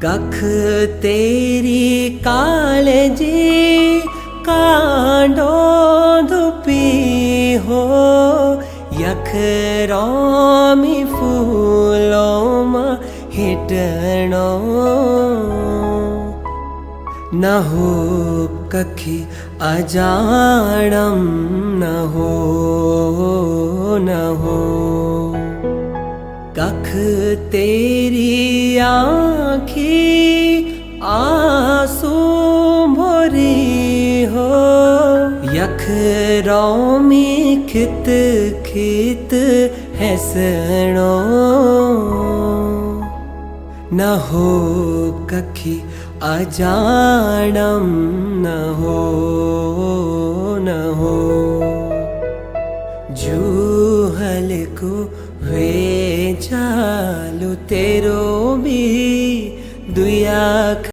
कख तेरी कालजी कांडो धुपी हो, यख रोमी फूलों मां हिटणो न हो कखी अजाणम न हो कख तेरी आँखी आंसू भरी हो, यख रोमी खित खित हैसणो न हो कखी अजाणम न हो जूहल को वे चालू तेरो भी दुया